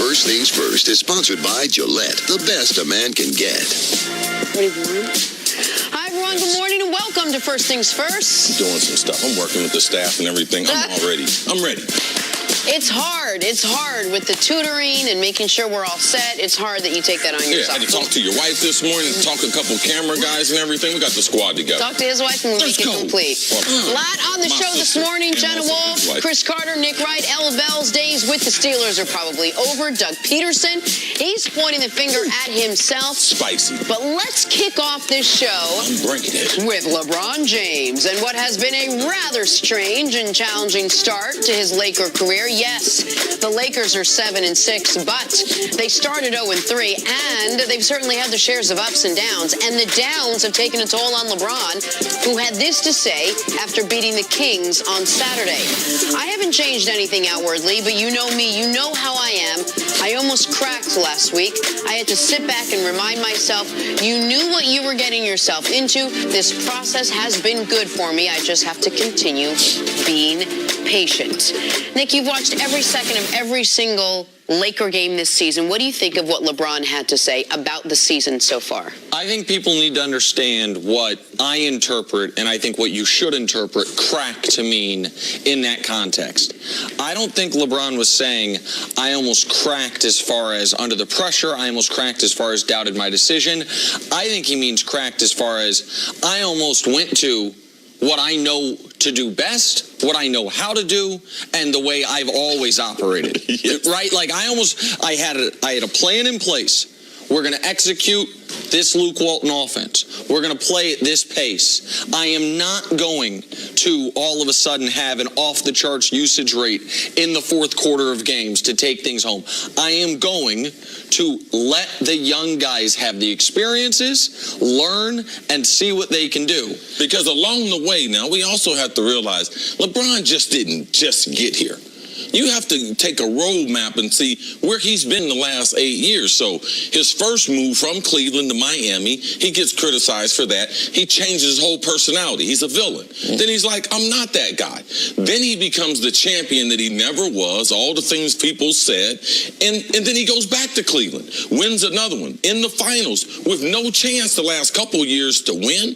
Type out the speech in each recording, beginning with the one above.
First Things First is sponsored by Gillette, the best a man can get. Ready for one? Hi, everyone. Good morning and welcome to First Things First. I'm doing some stuff. I'm working with the staff and everything. I'm ready. It's hard. It's hard with the tutoring and making sure we're all set. It's hard that you take that on yourself. Yeah, I had to talk to your wife this morning, talk to a couple camera guys and everything. We got the squad together. Talk to his wife and we'll make it complete. A lot on the show this morning. Jenna Wolf, Chris Carter, Nick Wright, Ella Bell's days with the Steelers are probably over. Doug Peterson, he's pointing the finger at himself. Spicy. But let's kick off this show I'm bringing it with LeBron James and what has been a rather strange and challenging start to his Laker career. Yes, the Lakers are 7-6, but they started 0-3, and they've certainly had their shares of ups and downs. And the downs have taken a toll on LeBron, who had this to say after beating the Kings on Saturday. I haven't changed anything outwardly, but you know me, you know how I am. I almost cracked last week. I had to sit back and remind myself, you knew what you were getting yourself into. This process has been good for me. I just have to continue being patient. Nick, you've watched every second of every single Laker game this season. What do you think of what LeBron had to say about the season so far? I think people need to understand what I interpret, and I think what you should interpret crack to mean in that context. I don't think LeBron was saying, I almost cracked as far as under the pressure, I almost cracked as far as doubted my decision. I think he means cracked as far as I almost went to what I know to do best, what I know how to do, and the way I've always operated. Yes. Right? Like I had a plan in place. We're going to execute this Luke Walton offense. We're going to play at this pace. I am not going to all of a sudden have an off-the-charts usage rate in the fourth quarter of games to take things home. I am going to let the young guys have the experiences, learn, and see what they can do. Because along the way now, we also have to realize LeBron just didn't just get here. You have to take a roadmap and see where he's been the last 8 years. So his first move from Cleveland to Miami, he gets criticized for that. He changes his whole personality. He's a villain. Then he's like, I'm not that guy. Then he becomes the champion that he never was, all the things people said. And then he goes back to Cleveland, wins another one in the finals with no chance the last couple years to win.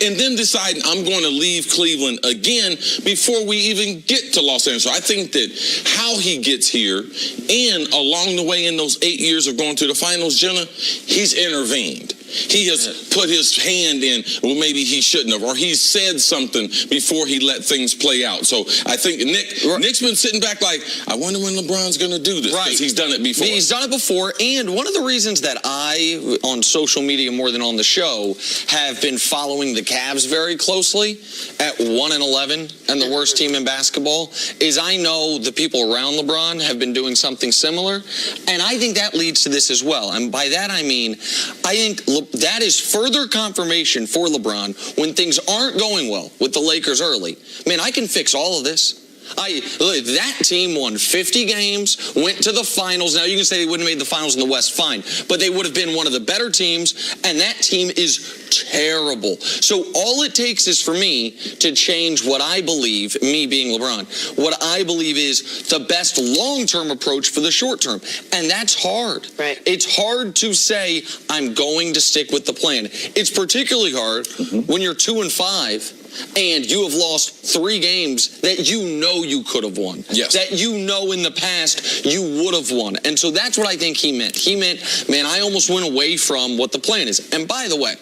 And then deciding I'm going to leave Cleveland again before we even get to Los Angeles. So I think that how he gets here and along the way in those 8 years of going to the finals, Jenna, he's intervened. He has put his hand in, well, maybe he shouldn't have, or he's said something before he let things play out. So I think Nick's been sitting back like, I wonder when LeBron's going to do this, because he's done it before. He's done it before, and one of the reasons that I, on social media more than on the show, have been following the Cavs very closely at 1-11 and the worst team in basketball is I know the people around LeBron have been doing something similar, and I think that leads to this as well. And by that I mean, I think that is further confirmation for LeBron when things aren't going well with the Lakers early. Man, I can fix all of this. That team won 50 games, went to the finals. Now, you can say they wouldn't have made the finals in the West, fine. But they would have been one of the better teams, and that team is terrible. So all it takes is for me to change what I believe, me being LeBron, what I believe is the best long-term approach for the short term. And that's hard. Right. It's hard to say, I'm going to stick with the plan. It's particularly hard when you're 2-5. And you have lost 3 games that you know you could have won. Yes. That you know in the past you would have won. And so that's what I think he meant. He meant, man, I almost went away from what the plan is. And by the way,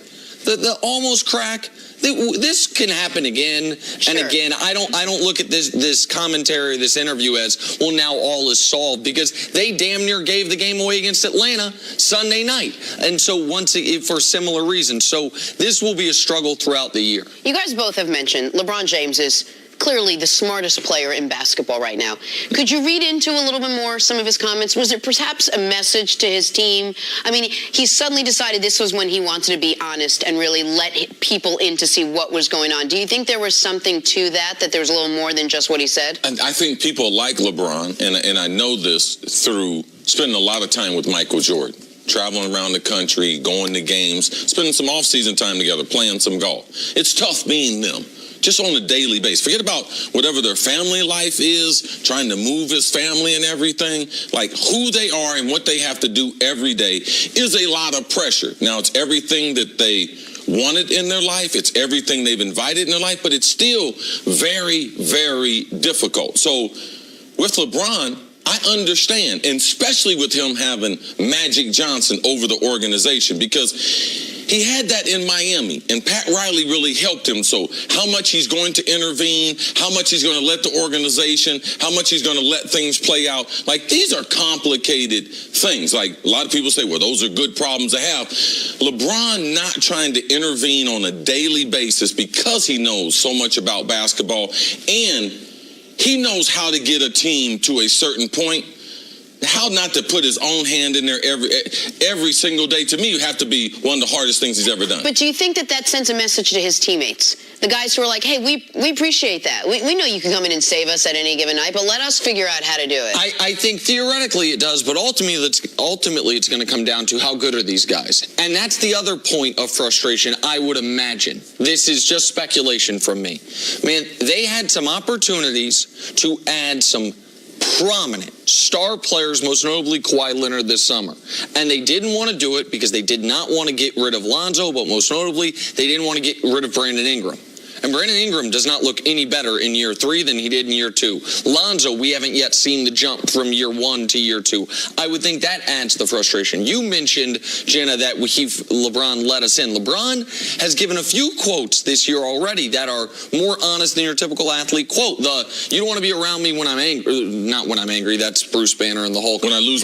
the almost crack, this can happen again and again. I don't look at this commentary, this interview as, well, now all is solved, because they damn near gave the game away against Atlanta Sunday night. And so for similar reasons. So this will be a struggle throughout the year. You guys both have mentioned LeBron James is clearly the smartest player in basketball right now. Could you read into a little bit more some of his comments? Was it perhaps a message to his team? I mean, he suddenly decided this was when he wanted to be honest and really let people in to see what was going on. Do you think there was something to that there was a little more than just what he said? And I think people like LeBron, and I know this through spending a lot of time with Michael Jordan, traveling around the country, going to games, spending some off-season time together, playing some golf. It's tough being them. just on a daily basis. Forget about whatever their family life is, trying to move his family and everything. Like, who they are and what they have to do every day is a lot of pressure. Now, it's everything that they wanted in their life. It's everything they've invited in their life, but it's still very, very difficult. So with LeBron, I understand, and especially with him having Magic Johnson over the organization, because he had that in Miami, and Pat Riley really helped him. So how much he's going to intervene, how much he's going to let the organization, how much he's going to let things play out. Like, these are complicated things. Like, a lot of people say, well, those are good problems to have. LeBron not trying to intervene on a daily basis because he knows so much about basketball, and he knows how to get a team to a certain point. How not to put his own hand in there every single day, to me, would have to be one of the hardest things he's ever done. But do you think that sends a message to his teammates? The guys who are like, hey, we appreciate that. We know you can come in and save us at any given night, but let us figure out how to do it. I think theoretically it does, but ultimately it's going to come down to how good are these guys. And that's the other point of frustration, I would imagine. This is just speculation from me. Man, they had some opportunities to add some prominent star players, most notably Kawhi Leonard, this summer. And they didn't want to do it because they did not want to get rid of Lonzo, but most notably, they didn't want to get rid of Brandon Ingram. And Brandon Ingram does not look any better in year 3 than he did in year 2. Lonzo, we haven't yet seen the jump from year 1 to year 2. I would think that adds to the frustration. You mentioned, Jenna, that LeBron let us in. LeBron has given a few quotes this year already that are more honest than your typical athlete. Quote, you don't want to be around me when I'm angry. Not when I'm angry. That's Bruce Banner and the Hulk. When I lose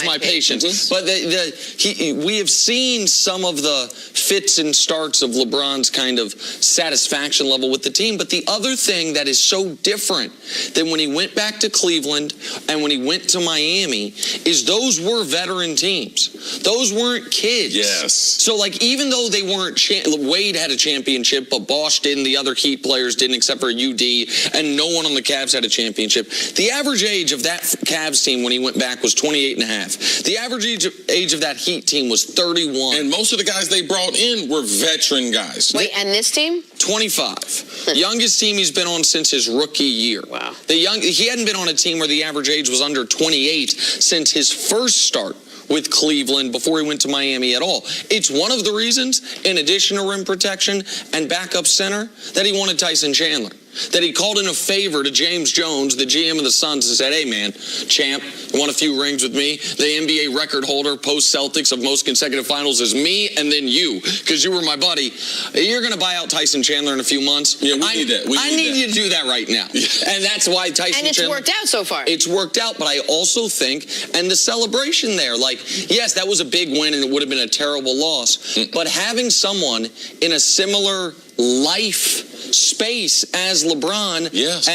my patience. But we have seen some of the fits and starts of LeBron's kind of satisfaction level with the team. But the other thing that is so different than when he went back to Cleveland and when he went to Miami is those were veteran teams. Those weren't kids. Yes. So, like, even though they weren't, Wade had a championship, but Bosh didn't, the other Heat players didn't except for UD, and no one on the Cavs had a championship. The average age of that Cavs team when he went back was 28 and a half. The average age of that Heat team was 31. And most of the guys they brought in were veteran guys. Wait, and this team? 25. Youngest team he's been on since his rookie year. Wow. He hadn't been on a team where the average age was under 28 since his first start with Cleveland before he went to Miami at all. It's one of the reasons, in addition to rim protection and backup center, that he wanted Tyson Chandler. That he called in a favor to James Jones, the GM of the Suns, and said, hey, man, champ, you want a few rings with me? The NBA record holder post-Celtics of most consecutive finals is me and then you, because you were my buddy. You're going to buy out Tyson Chandler in a few months. Yeah, we need that. I need you to do that right now. And that's why Tyson Chandler... And it's worked out so far. It's worked out, but I also think, and the celebration there, like, yes, that was a big win and it would have been a terrible loss, but having someone in a similar life space as LeBron, yes.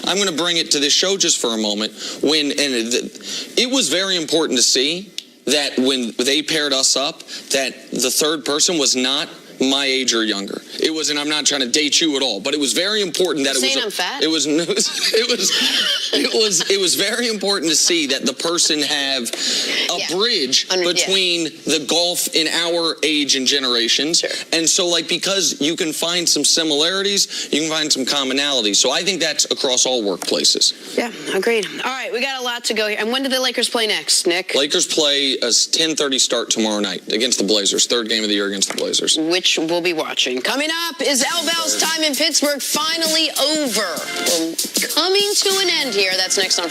I'm going to bring it to this show just for a moment. It was very important to see that when they paired us up, that the third person was not my age or younger. It was, and I'm not trying to date you at all, but it was very important that I'm fat? It was very important to see that the person have a bridge between the gulf in our age and generations. Sure. And so, like, because you can find some similarities, you can find some commonalities. So I think that's across all workplaces. Yeah, agreed. All right, we got a lot to go here. And when do the Lakers play next, Nick? Lakers play a 10:30 start tomorrow night against the Blazers. Third game of the year against the Blazers. Which we'll be watching. Coming up, is L-Bell's time in Pittsburgh finally over? We're coming to an end here. That's next on